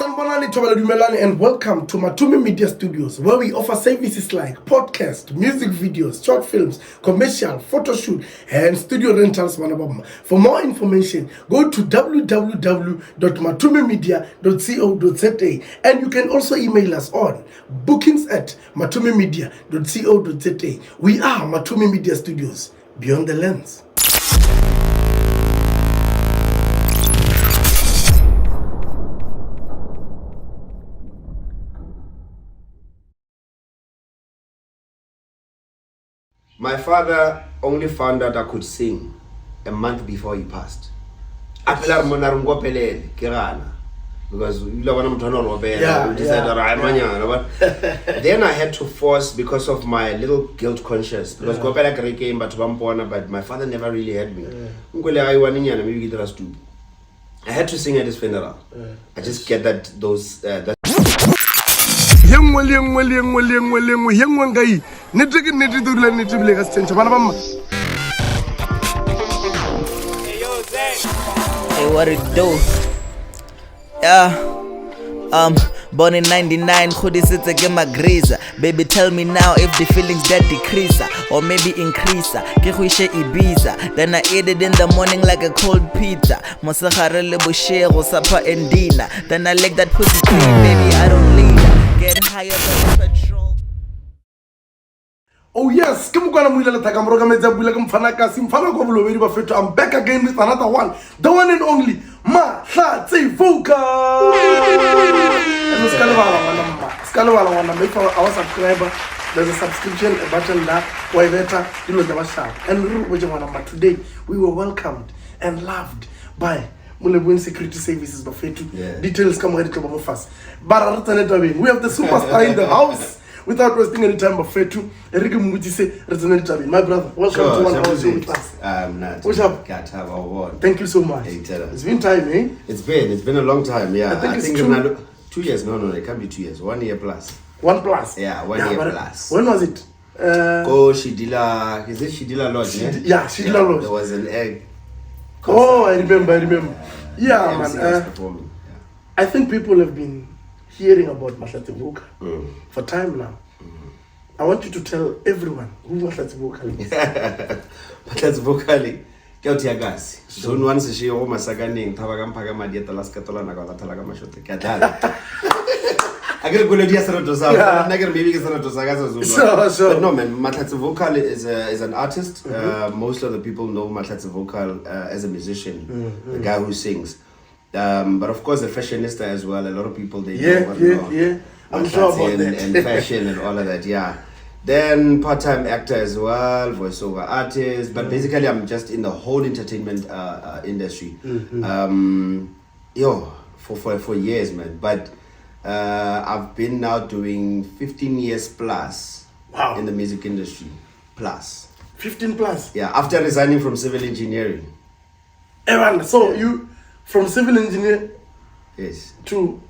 Sanibonani Thobela Dumelani and welcome to Matumi Media Studios, where we offer services like podcast, music videos, short films, commercial, photo shoot, and studio rentals. For more information, go to www.matumimedia.co.za and you can also email us on bookings@matumimedia.co.za. We are Matumi Media Studios, beyond the lens. My father only found out I could sing a month before he passed. Because then I had to force because of my little guilt conscience. Because but my father never really had me. I had to sing at his funeral. I just get that that Hey, what it do? Yeah. Born in 99, Khudi sits again my greaser. Baby, tell me now if the feelings that decrease or maybe increase. Kikhuishe Ibiza, then I eat it in the morning like a cold pizza. Mosakare le bushero sapa and dinner. Then I lick that pussy clean, baby, I don't leave. Get higher than petrol. Oh yes, I'm back again with another one, the one and only Mahlatze Vokal. And for our subscriber, there's a subscription button there, and today we were welcomed and loved by Mulebuen Security Services Bafetu. Details come ahead to first. We have the superstar in the house. Without wasting any time, Bafetu, Enrique Mugise, my brother, welcome to one hour show with us. What's up? Thank you so much. It's been time, eh? It's been a long time, yeah. I think it's 2 years. No, it can't be 2 years. 1 year plus. 1 plus? Yeah, 1 year plus. When was it? Shidila, is it Shidila Lodge? Yeah, Shidila Lodge. There was an egg. Oh, I remember. Yeah, man. I think people have been hearing about Mahlatze Vokal for time now. I want you to tell everyone who Mahlatze Vokal is. Mahlatze Vokal, Kautiagas. Zone 1 se shio masaganing, Tavagam Pagamadieta Lascatola Nagatalaga Mashote Catala. I get a good idea, Saratosa. Never maybe Saratosa. So, no, man, Mahlatze Vokal is an artist. Most of the people know Mahlatze Vokal as a musician, the guy who sings. But of course, a fashionista as well. A lot of people they know. I'm sure about that. And fashion and all of that. Yeah. Then part-time actor as well, voiceover artist. But basically, I'm just in the whole entertainment industry. For years, man. But I've been now doing 15 years plus in the music industry. Plus 15 plus. Yeah. After resigning from civil engineering. Evan, so you. From civil engineer to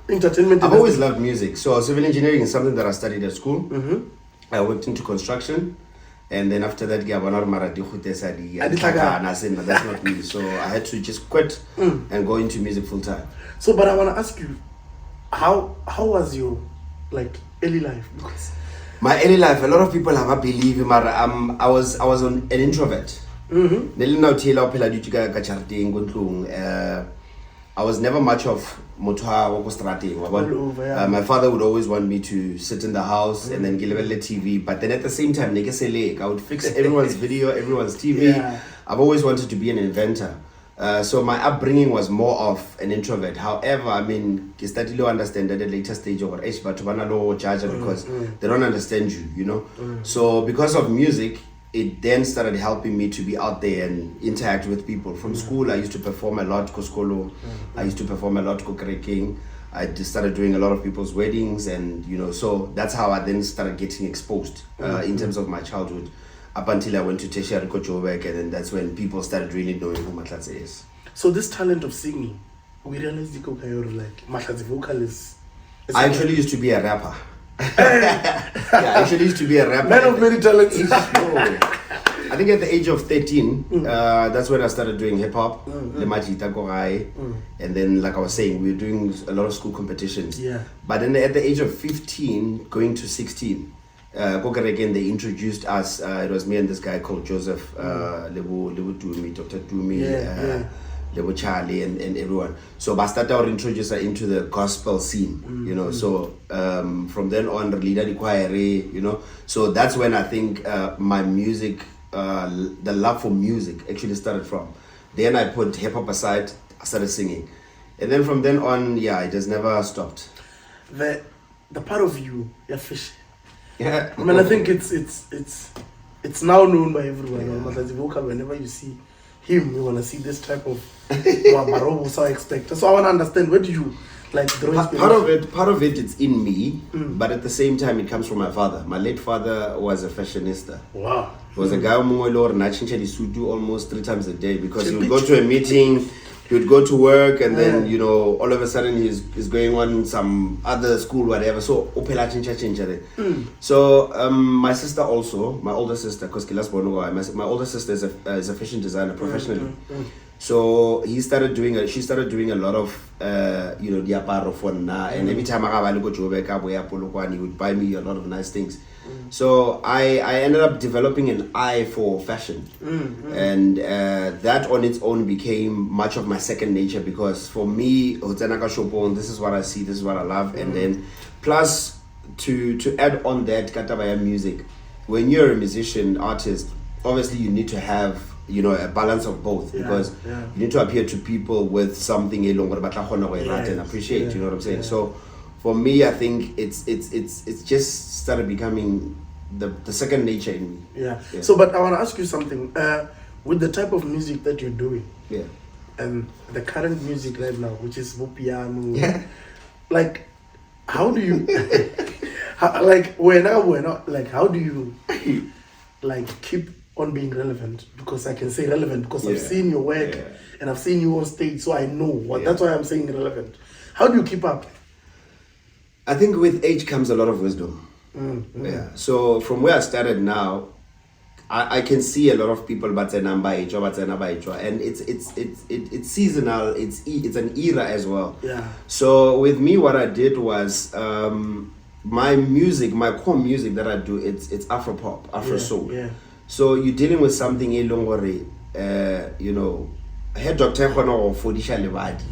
entertainment. I've always loved music. So civil engineering is something that I studied at school. I went into construction, and then after that, that's not me. So I had to just quit and go into music full time. So, but I want to ask you, how was your early life? Because my early life, a lot of people have a belief. I was an introvert. I was never much of my father would always want me to sit in the house and then give the TV, but then at the same time I would fix everyone's video, everyone's TV. I've always wanted to be an inventor. So my upbringing was more of an introvert. However, I mean, I started to understand at a later stage of age, but because they don't understand you know. So because of music, it then started helping me to be out there and interact with people. From school, I used to perform a lot koskolo. I used to perform a lot kokereking. I just started doing a lot of people's weddings, and so that's how I then started getting exposed in terms of my childhood. Up until I went to tertiary Joburg, and then that's when people started really knowing who Mahlatze is. So this talent of singing, we realized Mahlatze Vokal is. I actually used to be a rapper. I actually used to be a rapper. Man of many talents. I think at the age of 13, that's when I started doing hip hop, and then, like I was saying, we were doing a lot of school competitions. Yeah. But then at the age of 15, going to 16, again, they introduced us. It was me and this guy called Joseph, Lebu Dumi, Dr. Dumi, Lebu Charlie, and everyone. So I started to introduce her into the gospel scene, you know. So from then on, the leader choir, you know. So that's when I think my music, the love for music actually started from. Then I put hip hop aside, I started singing. And then from then on, yeah, it has never stopped. The part of you, you're fish. Yeah. I mean, I think it's now known by everyone. Mahlatze Vokal, whenever you see him, you want to see this type of Marobo, so I expect. So I want to understand, where do you like draw inspiration? Part of it, it's in me, but at the same time, it comes from my father. My late father was a fashionista. Wow. He was a guy who would do almost 3 times a day, because he would go to a meeting, he would go to work, and then, you know, all of a sudden he's going on some other school, whatever. So so my sister also, my older sister, because my older sister is a fashion designer professionally. So she started doing a lot of you know, diaparo for na, and every time I go to Joburg, he would buy me a lot of nice things. So I ended up developing an eye for fashion, and that on its own became much of my second nature, because for me, this is what I see, this is what I love, and then plus to add on that, katabaya music. When you're a musician, artist, obviously you need to have, you know, a balance of both, because you need to appear to people with something and appreciate, you know what I'm saying? So for me, I think it's just started becoming the second nature in me. Yeah. So, but I want to ask you something. With the type of music that you're doing, and the current music right now, which is piano, like, how do you, how do you, like, keep on being relevant? Because I can say relevant because I've seen your work and I've seen you on stage, so I know what. That's why I'm saying relevant. How do you keep up? I think with age comes a lot of wisdom. Yeah. So from where I started now, I can see a lot of people and it's seasonal. It's an era as well. Yeah. So with me, what I did was my music, my core music that I do, it's Afro pop, Afro soul. Yeah. So you're dealing with something you know, head doctor or Fodisha Levadi.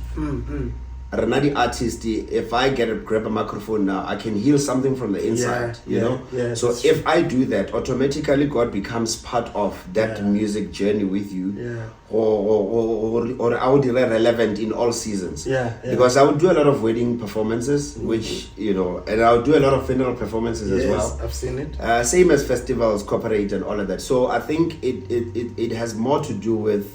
Renadi artist, if I grab a microphone now, I can heal something from the inside, you know? Yeah, so if I do that, automatically God becomes part of that music journey with you. Yeah. Or I would be relevant in all seasons. Because I would do a lot of wedding performances, which, you know, and I would do a lot of funeral performances as well. I've seen it. Same as festivals, corporate and all of that. So I think it has more to do with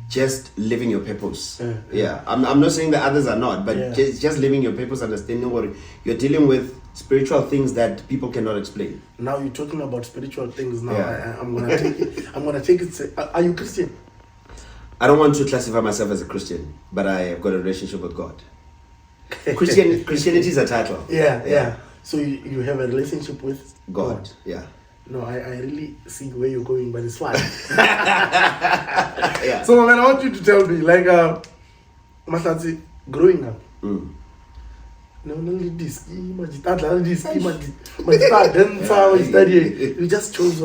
just living your purpose. I'm not saying that others are not, but just living your purpose, understanding what you're dealing with, spiritual things that people cannot explain. Now you're talking about spiritual things. Now I'm gonna take it. I'm gonna take it. Are you Christian? I don't want to classify myself as a Christian, but I have got a relationship with God. Christianity is a title. Yeah. So you have a relationship with God. Yeah. No, I really see where you're going, but it's fine. So, man, I want you to tell me, like, Mahlatze, growing up, you just chose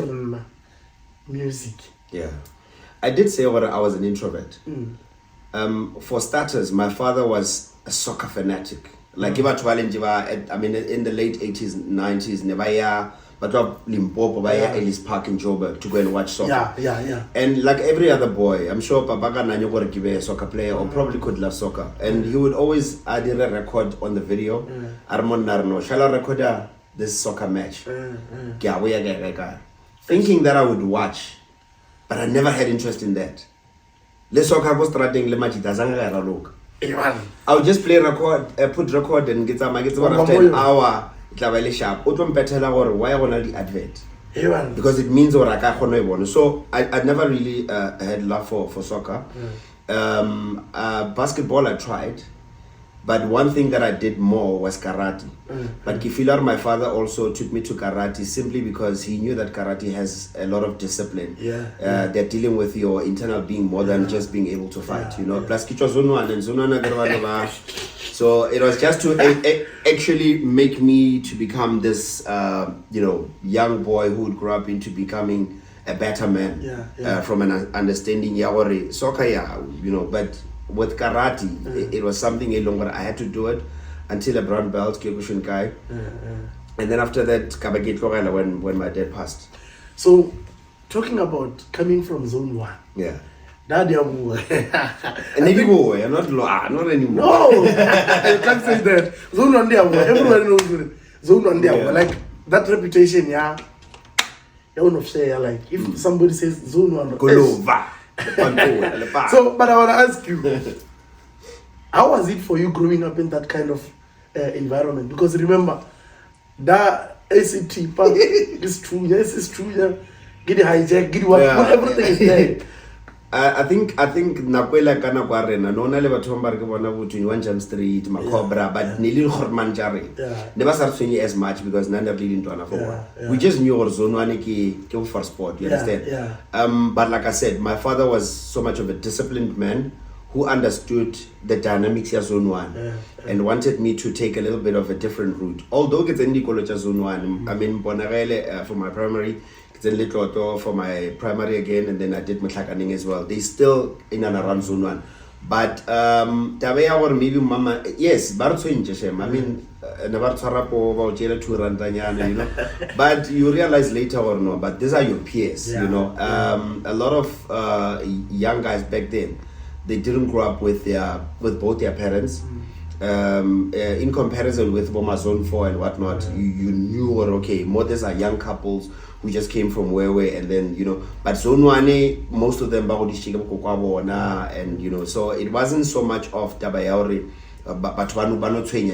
music. Yeah. I did say I was an introvert. For starters, my father was a soccer fanatic. Like, I mean, in the late 80s, 90s, but Limpopo, Ellis Park in Joburg to go and watch soccer. Yeah. And like every other boy, I'm sure Papa Nanyo give a soccer player or probably could love soccer. And he would always add a record on the video. Armon Narno, shall I record this soccer match? Thinking that I would watch, but I never had interest in that. Le soccer was starting le machita zanga look. I would just play record, put record and get some after an hour. Sharp. Why the advert? Because it means so I never really had love for soccer. Basketball I tried, But one thing that I did more was karate. But Kifilar, my father, also took me to karate simply because he knew that karate has a lot of discipline. They're dealing with your internal being more than just being able to fight, you know. Plus, so it was just to actually make me to become this, you know, young boy who would grow up into becoming a better man from an understanding Yawari soccer, you know. But with karate, it was something a longer. I had to do it until a brown belt, Kyokushin Kai, and then after that, Kabagit Lorela when my dad passed. So, talking about coming from Zone 1. Yeah. Daddy, and anymore, not anymore. No, I can't say that. Zone 1 there, everyone knows it. Zone 1 there, like that reputation, yeah. You want to say, like, if somebody says Zone 1, so, but I want to ask you, how was it for you growing up in that kind of environment? Because remember, that ACT part is true, yes, it's true, yeah. Get the hijack, get what, everything is there. I think nakwela kana kwa rena no na le batho ba re ke bona bo 21 Jam Street Macobra but nili khorman jare never start swinging as much because none of really ntwana for one. We just knew or Zone 1 ke for sport, you understand. But like I said, my father was so much of a disciplined man who understood the dynamics of Zone 1 and wanted me to take a little bit of a different route. Although it's in the college of Zone 1, I mean Bonarele for my primary, then Litloto for my primary again, and then I did Mhlakaning as well. They still in and around Zone 1. But Tabea or maybe Mama, yes, Bartwin, I mean, never Tarapo about Jela Turantanyana, you know. But you realize later or no, but these are your peers, you know. A lot of young guys back then, they didn't grow up with both their parents. In comparison with Boma Zone 4 and whatnot, you knew or okay, mothers are young couples who just came from where, and then, you know, but Zone 1, most of them and, you know, so it wasn't so much of Tabayaori, but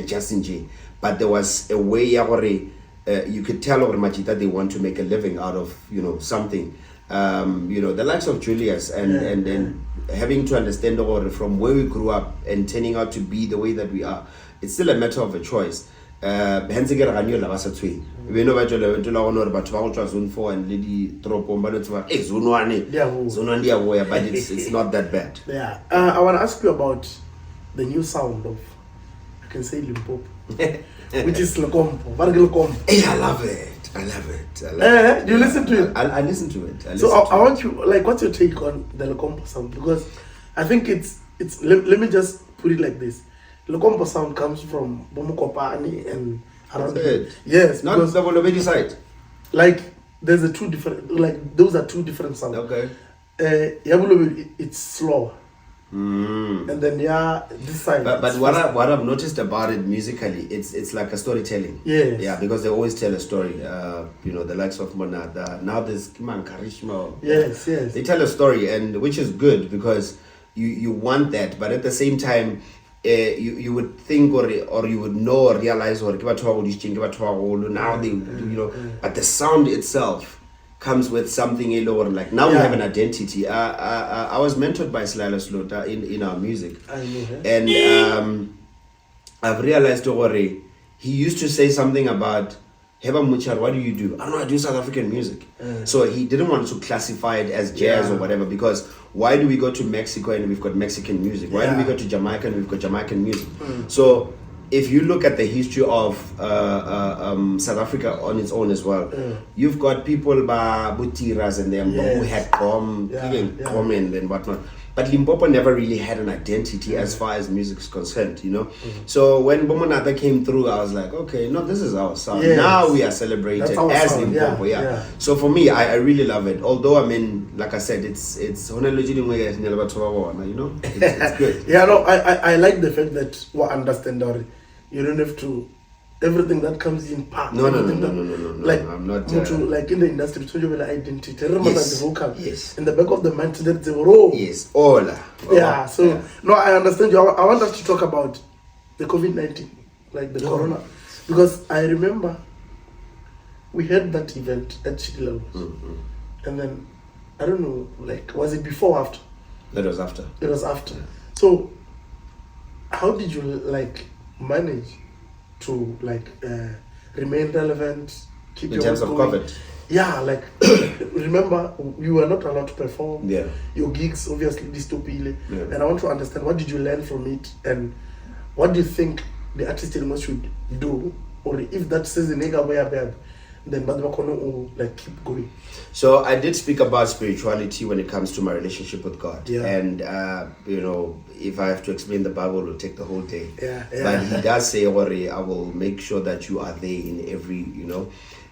just in J. But there was a way you could tell over that they want to make a living out of, you know, something. You know, the likes of Julius and then having to understand from where we grew up and turning out to be the way that we are, it's still a matter of a choice. Hence again, we know about Zone 4 and Lady Tropom, Zone 1, but it's not that bad. Yeah, I want to ask you about the new sound of, I can say Limpopo, which is Lekompo. Hey, I love it. Do you listen to it? I listen to it. So I want you, like, what's your take on the Lekompo sound? Because I think it's let me just put it like this. Lekompo sound comes from Bomokopani and around it. Yes, not the Volobedi side. Like there's a two different, like those are two different sounds. Okay. Yabulo, it's slower. And then this side. But what I've noticed about it musically, it's like a storytelling. Yes. Yeah, because they always tell a story. You know, the likes of Monada. Now there's Kiman Karishma. Yes. They tell a story, and which is good because you want that, but at the same time, you would think or you would know or realize or now they, you know, but the sound itself comes with something lower. Like now we have an identity. I was mentored by Slala Slota in our music, and I've realized he used to say something about Heba Muchar, what do you do? I don't know, I do South African music. So he didn't want to classify it as jazz or whatever, because why do we go to Mexico and we've got Mexican music? Why do we go to Jamaica and we've got Jamaican music? So if you look at the history of South Africa on its own as well, you've got people Butiras and them who had Kom and whatnot. But Limpopo never really had an identity as far as music is concerned, you know. So when Bomonata came through, I was like, okay, no, this is our sound. Now we are celebrated as sound. Limpopo, So for me, I really love it. Although, I mean, like I said, it's you know, it's good. I like the fact that we understand that you don't have to everything that comes in part. No. Like I'm not. Like in the industry, so you will identity. Yes. Vocal. Yes. In the back of the mind, that they were yes. All. No, I understand you. I want us to talk about the COVID-19, like the corona, because I remember we had that event at Chile, and then I don't know, like, was it before or after? That was after. It was after. So how did you like manage to like remain relevant, keep In terms of going? COVID? Yeah, like remember you were not allowed to perform. Yeah. Your gigs obviously dystopile. Yeah. And I want to understand, what did you learn from it, and what do you think the artist should do, or if that says the nigga way, then like keep going. So I did speak about spirituality when it comes to my relationship with God. Yeah. And you know, if I have to explain the Bible, it'll take the whole day. Yeah. But he does say, Ori, I will make sure that you are there in every, you know.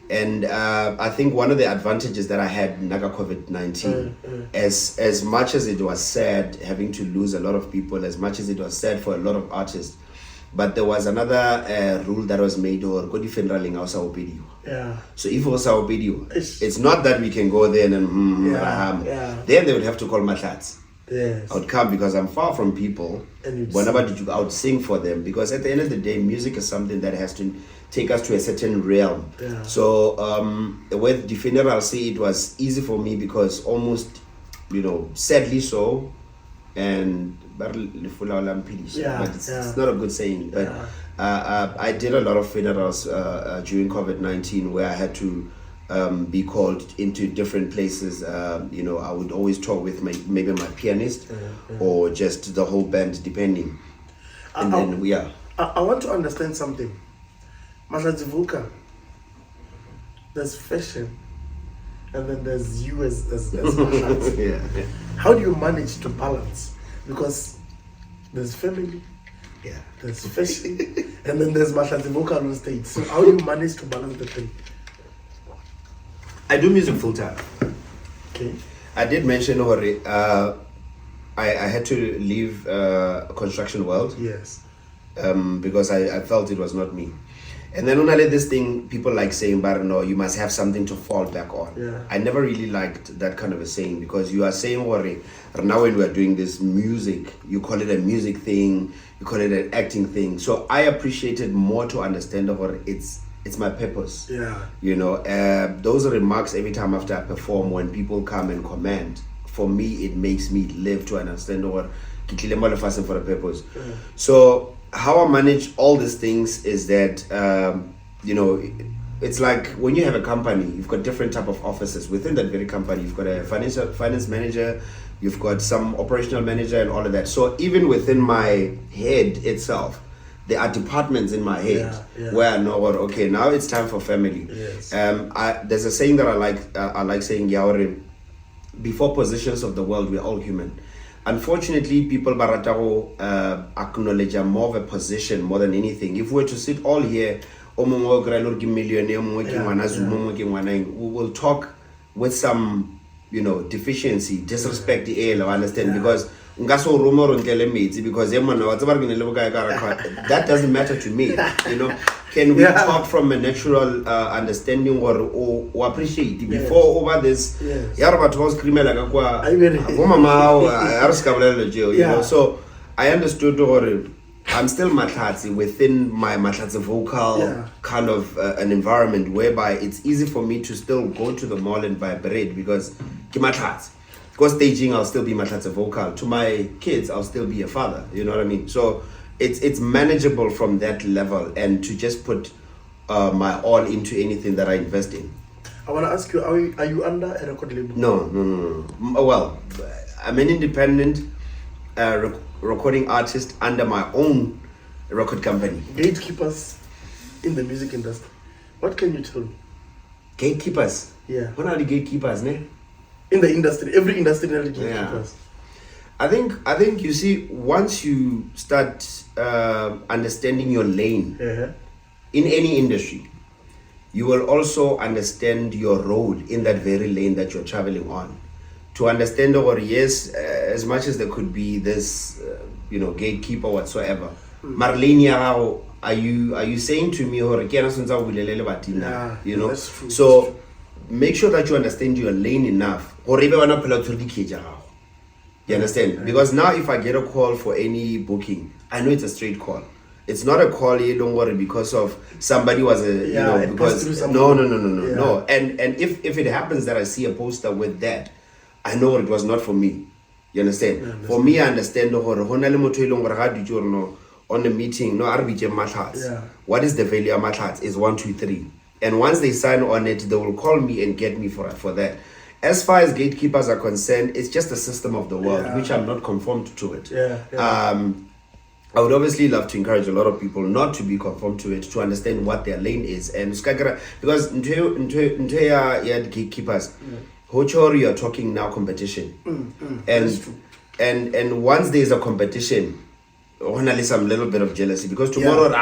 And I think one of the advantages that I had in Naga COVID-19, as much as it was sad having to lose a lot of people, as much as it was sad for a lot of artists, but there was another rule that was made, or go defendraling our video. Yeah. So if it was our video, it's not that we can go there and then they would have to call Mahlatze. Yes. I would come because I'm far from people. And whenever I would sing for them, because at the end of the day, music is something that has to take us to a certain realm. Yeah. So with Defender, I'll say it was easy for me because almost, you know, sadly so, and but it's not a good saying. But I did a lot of funerals during COVID-19 where I had to be called into different places. You know, I would always talk with maybe my pianist or just the whole band, depending. And then I want to understand something. Mahlatze Vokal, there's fashion, and then there's you as Mahlatze. yeah. How do you manage to balance? Because there's family, there's fashion, and then there's Mahlatze Vokal on stage. So how do you manage to balance the thing? I do music full time. Okay. I did mention already, I had to leave construction world. Yes. Because I felt it was not me. And then when I let this thing, people like saying, but no, you must have something to fall back on. Yeah. I never really liked that kind of a saying, because you are saying, worry, now when we are doing this music, you call it a music thing, you call it an acting thing. So I appreciated more to understand what it's my purpose. Yeah. You know, those remarks every time after I perform, when people come and comment, for me, it makes me live to understand what for a purpose. So how I manage all these things is that, you know, it's like when you have a company, you've got different type of offices within that very company. You've got a finance manager, you've got some operational manager and all of that. So even within my head itself, there are departments in my head where I know what, okay, now it's time for family. Yes. There's a saying that I like saying, Yaore, before positions of the world, we're all human. Unfortunately, people barataro acknowledge more of a position more than anything. If we were to sit all here, we will talk with some, you know, deficiency, disrespect the air, I understand, because because that doesn't matter to me, you know. Can we talk from a natural understanding or appreciate before over this? You know, so I understood I'm still Mahlatze within my Mahlatze Vokal kind of an environment whereby it's easy for me to still go to the mall and vibrate because Mahlatze. Go staging, I'll still be Mahlatze Vokal. To my kids, I'll still be a father. You know what I mean? So it's manageable from that level, and to just put my all into anything that I invest in. I want to ask you, are you under a record label? No. Well, I'm an independent recording artist under my own record company. Gatekeepers in the music industry. What can you tell me? Gatekeepers? Yeah. What are the gatekeepers, ne? In the industry, every industry has gatekeepers. I think you see, once you start understanding your lane in any industry, you will also understand your role in that very lane that you're traveling on. To understand, or yes, as much as there could be this, you know, gatekeeper whatsoever. Marlene, how are you saying to me, you know? That's true. So make sure that you understand your lane enough. You understand? Because now if I get a call for any booking, I know it's a straight call. It's not a call, don't worry, because of somebody was you know, because no. And if it happens that I see a poster with that, I know it was not for me. You understand? For me, I understand on a meeting, no, Mahlatze. Yeah. What is the value of Mahlatze? Is 1, 2, 3. And once they sign on it, they will call me and get me for that. As far as gatekeepers are concerned, it's just a system of the world, which I'm not conformed to it. I would obviously love to encourage a lot of people not to be conformed to it, to understand what their lane is. And because into gatekeepers, you are talking now competition. And once there's a competition, some little bit of jealousy, because tomorrow no.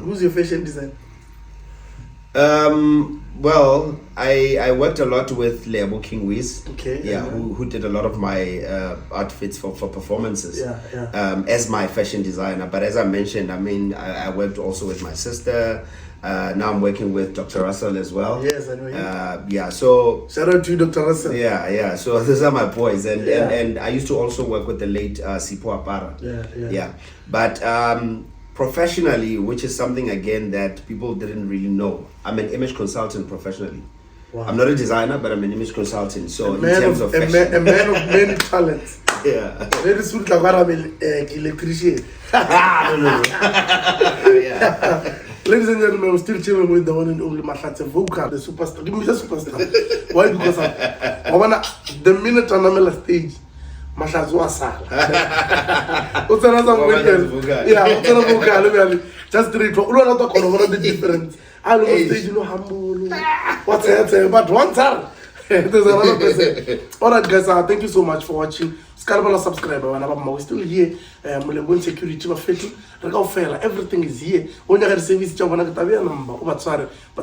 Who's your fashion designer? Well, I worked a lot with Lebo King Wiz. Okay. Yeah, who did a lot of my outfits for performances. As my fashion designer. But as I mentioned, I worked also with my sister. Now I'm working with Dr. Russell as well. Yes, I know him. So shout out to you, Dr. Russell. Yeah. So these are my boys, and I used to also work with the late Sipo Apara. Yeah. But professionally, which is something again that people didn't really know, I'm an image consultant professionally. Wow. I'm not a designer, but I'm an image consultant. So in terms of fashion, a man of many talents. Yeah. Very soon, I'm an electrician. No. Yeah. Ladies and gentlemen, we're still chilling with the one and only Mahlatze Vokal, the superstar. Give me the superstar. Why? Because the minute I'm on the stage, Mahlatze Vokal. Yeah, just three. What the difference? I know stage, humble. What's that? But one time, there's another person. All right, guys, thank you so much for watching. Subscriber, we're still here. Security, everything is here. When you have service job, but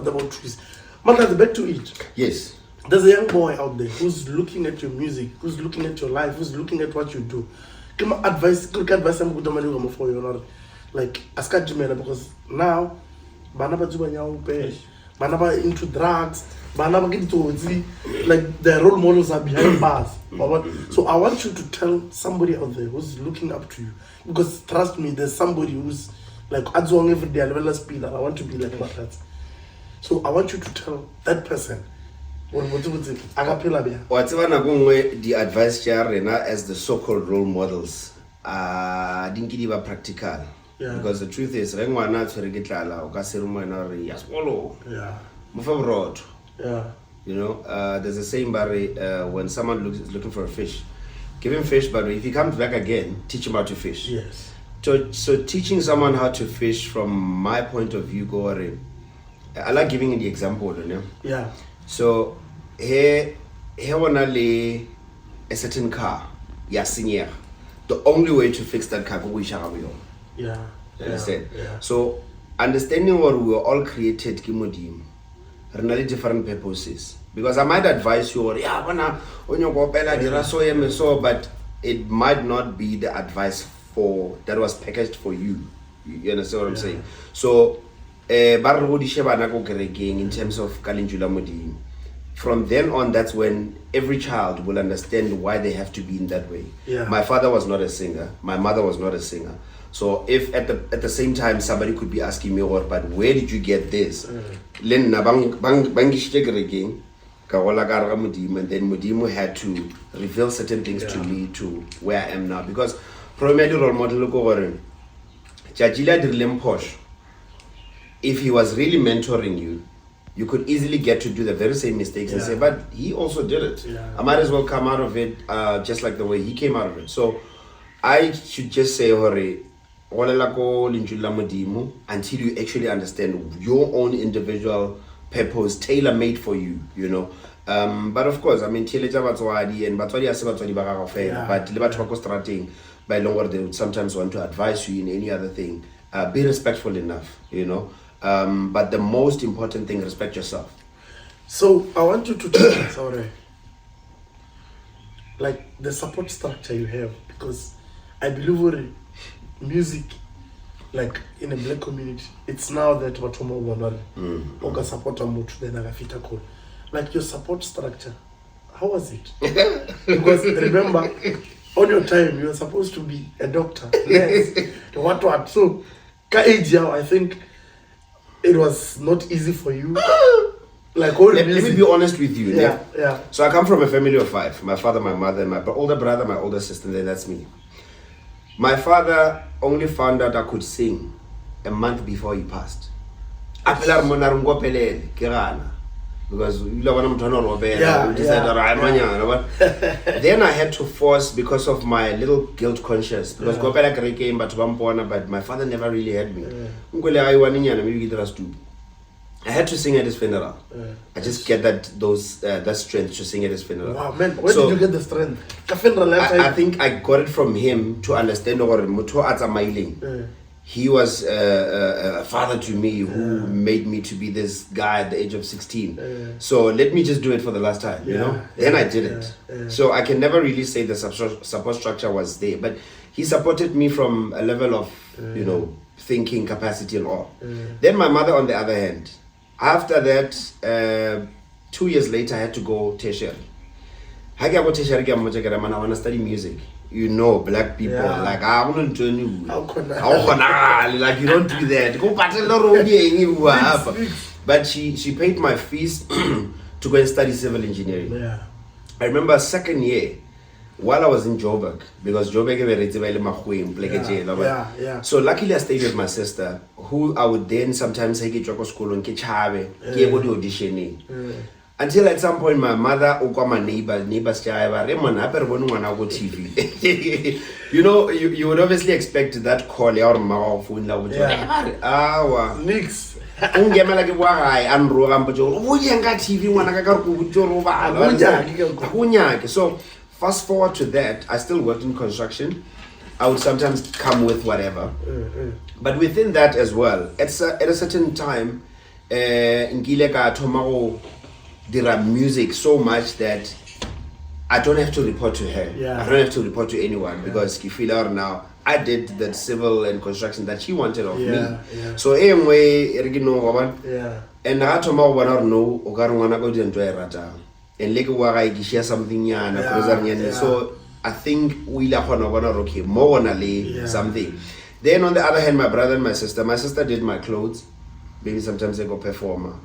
the truth. But back to it. Yes. There's a young boy out there who's looking at your music, who's looking at your life, who's looking at what you do. Give me advice. Quick advice. I'm good for you. Like ask because now, Banaba into drugs. Like the role models are behind bars. So I want you to tell somebody out there who's looking up to you, because trust me, there's somebody who's like every day. I speed. I want to be like that. So I want you to tell that person. What's the advice as the so-called role models? Didn't give a practical. Because the truth is, yeah. You know, there's a saying, Barry, when someone is looking for a fish, give him fish, but if he comes back again, teach him how to fish. Yes. So teaching someone how to fish, from my point of view, I like giving you the example, you know? Yeah. So here wanna lay a certain car, the only way to fix that car is to Yeah. Understand? Yeah. So understanding what we were all created, Kimodim, really different purposes. Because I might advise you, but it might not be the advice that was packaged for you. You understand what I'm saying? So in terms of Kalinjula Modim, from then on, that's when every child will understand why they have to be in that way. My father was not a singer, my mother was not a singer. So if at the same time somebody could be asking me, but where did you get this? And then Mudimu had to reveal certain things to me to where I am now. Because probably role model if he was really mentoring you, you could easily get to do the very same mistakes and say, but he also did it. I might as well come out of it just like the way he came out of it. So I should just say, until you actually understand your own individual purpose, tailor-made for you, you know. But of course, and but by longer they would sometimes want to advise you in any other thing. Be respectful enough, you know. But the most important thing, respect yourself. So I want you to tell us, like the support structure you have, because I believe music, like in a black community, it's now that support like your support structure. How was it? Because remember, on your time you were supposed to be a doctor, nurse, what. So I think it was not easy for you. Like all let me be honest with you. Yeah, yeah. So I come from a family of 5. My father, my mother, my older brother, my older sister, and then that's me. My father only found out I could sing a month before he passed. Because then I had to force because of my little guilt conscience. Because but my father never really had me. I had to sing at his funeral. I just get that strength to sing at his funeral. Wow, man, where did you get the strength? I think I got it from him to understand he was a father to me who made me to be this guy at the age of 16. So let me just do it for the last time, you know? Then I did it. So I can never really say the support structure was there, but he supported me from a level of, you know, thinking capacity and all. Then my mother, on the other hand, after that, 2 years later, I had to go tertiary. I want to study music. You know, black people, like, I wouldn't join you. Like, you don't do that. Go but she paid my fees to go and study civil engineering. Yeah. I remember second year, while I was in Joburg, because Joburg so luckily I stayed with my sister, who I would then sometimes take to school and go to auditioning. Until at some point my mother or my neighbors TV. You know, you would obviously expect that call or mouth phone Nix. So fast forward to that, I still worked in construction. I would sometimes come with whatever. But within that as well, at a certain time, there are music so much that I don't have to report to her. I don't have to report to anyone because Kifila now, I did that civil and construction that she wanted of me. So anyway, and I told her no, and like share something so I think we okay more something. Then on the other hand, my brother and my sister did my clothes. Maybe sometimes they go performer,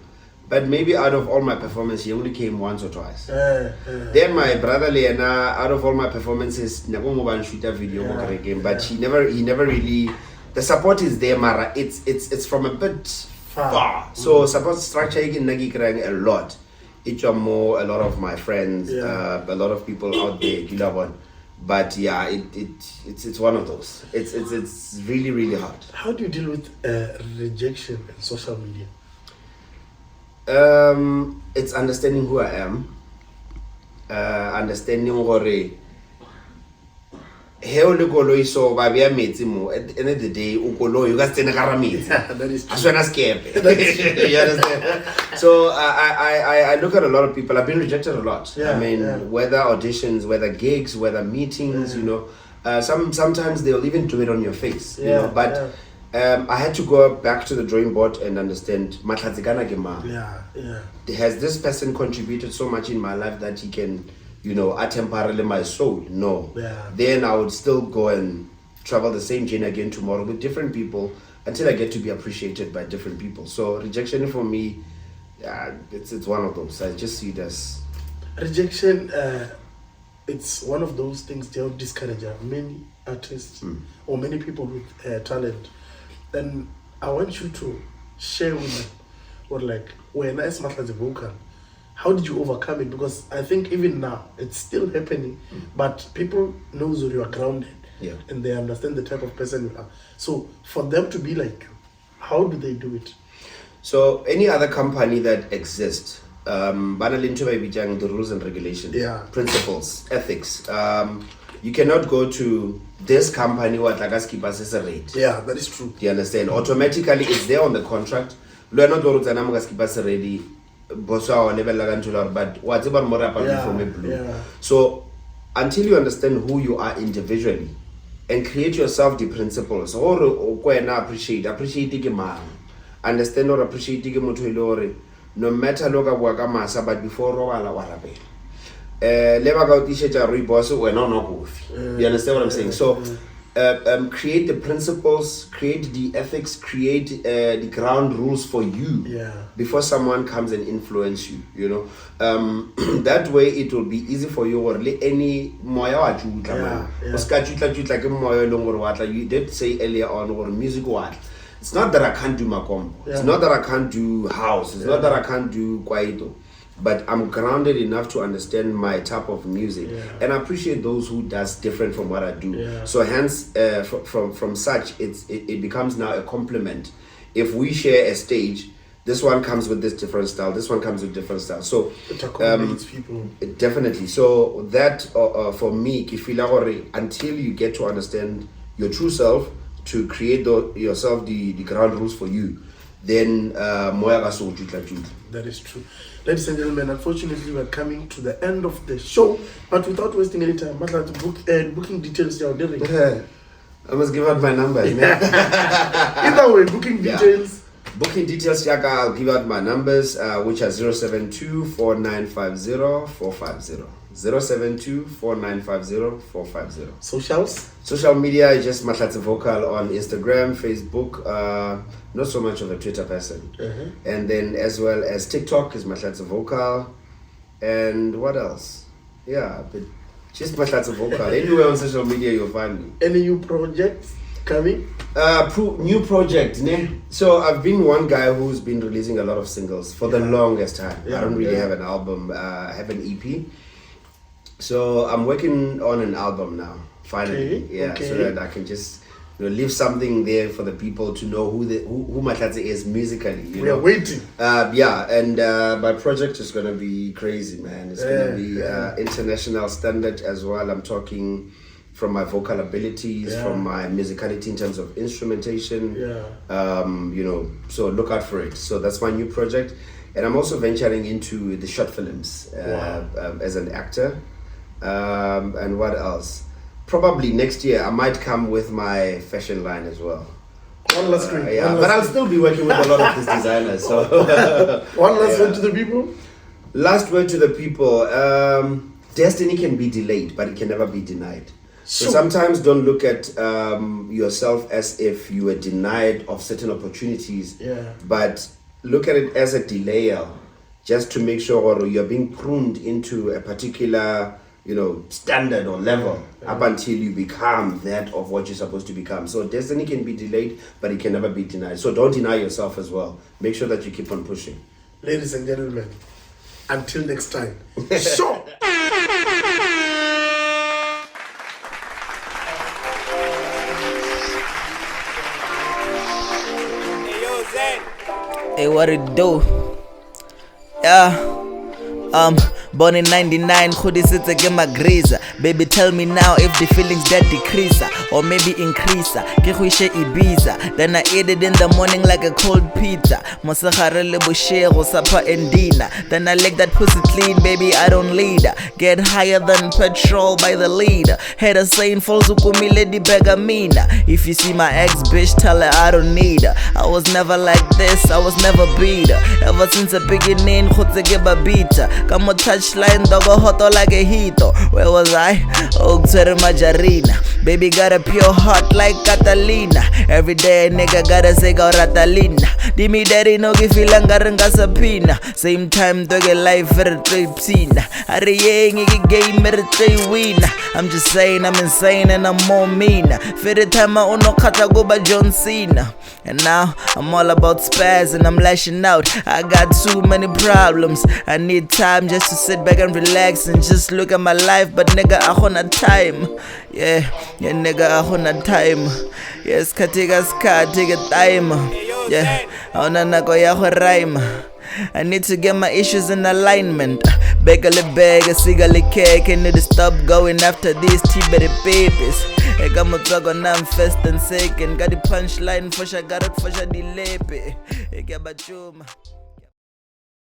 but maybe out of all my performances, he only came once or twice. Then my brother Leona, out of all my performances, never shoot a video again, but he never really. The support is there, Mara. It's from a bit far. So support structure again a lot. Each or more, a lot of my friends, a lot of people out there, but yeah, it's one of those. It's really, really hard. How do you deal with rejection in social media? It's understanding who I am, understanding what so at the end of the day, you got that is true. You understand? So I look at a lot of people. I've been rejected a lot. I mean, whether auditions, whether gigs, whether meetings, you know, sometimes they'll even do it on your face, you know. But I had to go back to the drawing board and understand Mahlatze Vokal. Has this person contributed so much in my life that he can, you know, temporarily my soul? No. Then I would still go and travel the same journey again tomorrow with different people until I get to be appreciated by different people. So rejection for me, it's one of those. I just see it as rejection. It's one of those things that discourage many artists or many people with talent. Then I want you to share with them, or like when I Mahlatze Vokal, how did you overcome it? Because I think even now it's still happening, but people know that you are grounded and they understand the type of person you are. So for them to be like you, how do they do it? So any other company that exists, the rules and regulations, principles, ethics. You cannot go to this company what like us keep us as a rate. Yeah, that is true. Do you understand? Automatically it's there on the contract. We are not going to keep us ready. But what's about more from a blue? So until you understand who you are individually and create yourself the principles or appreciate understand or appreciate no matter loka but before you understand what I'm saying? So create the principles, create the ethics, create the ground rules for you before someone comes and influence you, you know. That way it will be easy for you or any moya wa chutla man. You did say earlier on or music what. It's not that I can't do makombo. It's not that I can't do house. It's not that I can't do kwaito. But I'm grounded enough to understand my type of music, and I appreciate those who does different from what I do. So hence, from such, it becomes now a compliment. If we share a stage, this one comes with this different style, this one comes with different style. So it accommodates people. Definitely. So that for me, until you get to understand your true self, to create yourself the ground rules for you, then that is true. Ladies and gentlemen, unfortunately we're coming to the end of the show, but without wasting any time, booking details down there. I must give out my number. Either way, booking details. Booking details, Yaka, I'll give out my numbers, which are 072-4950-450. 072-4950-450. Socials? Social media is just Mahlatze Vokal on Instagram, Facebook, not so much of a Twitter person. And then as well as TikTok is Mahlatze Vokal. And what else? Yeah, but just Mahlatze Vokal. Anywhere on social media you'll find me. Any new projects coming? New project, ne? So I've been one guy who's been releasing a lot of singles for the longest time. I don't really have an album. I have an EP. So I'm working on an album now, finally. So that I can just leave something there for the people to know who Mahlatze is musically. We are waiting. And my project is gonna be crazy, man. It's gonna be international standard as well. I'm talking from my vocal abilities, from my musicality in terms of instrumentation. So look out for it. So that's my new project, and I'm also venturing into the short films as an actor. And what else? Probably next year I might come with my fashion line as well. One last thing. But I'll still be working with a lot of these designers. So one last word to the people. Last word to the people. Destiny can be delayed, but it can never be denied. So sometimes don't look at yourself as if you were denied of certain opportunities, but look at it as a delayer, just to make sure you're being pruned into a particular standard or level up until you become that of what you're supposed to become. So destiny can be delayed, but it can never be denied. So don't deny yourself as well. Make sure that you keep on pushing. Ladies and gentlemen, until next time. Sure. Hey, what it do? Born in 99, hoodie sits again my greaser. Baby, tell me now if the feelings that decrease or maybe increase. Ke Ibiza, then I eat it in the morning like a cold pizza. Mosakare le bushero sapa and dinner. Then I lick that pussy clean, baby, I don't lead. Get higher than petrol by the leader. Head a saying falls ukumi lady begamina. If you see my ex bitch, tell her I don't need her. I was never like this, I was never beat her. Ever since the beginning, khutse ke babita. Come on, touchline, dogo hoto like a hito. Where was I? Oh, Majarina. Baby got a pure heart like Catalina. Every day nigga gotta say go Ratalina. Dimi daddy no gifilanga renga sapina. Same time doge life very tripsina. Are yengi game win. I'm just saying I'm insane and I'm more mean. For the time I uno kata go by John Cena. And now I'm all about spaz and I'm lashing out. I got too many problems. I need time just to sit back and relax and just look at my life. But nigga I wanna time. Yeah nigga I wanna time. Yes katika time. Yeah I wanna nako ya rhyme. I need to get my issues in alignment. Begale beg, a cigale cake, and need to stop going after these Tibet babies. I got my talk on I'm fast and sick, and got the punchline for sure, got it for sure, the lepe. I got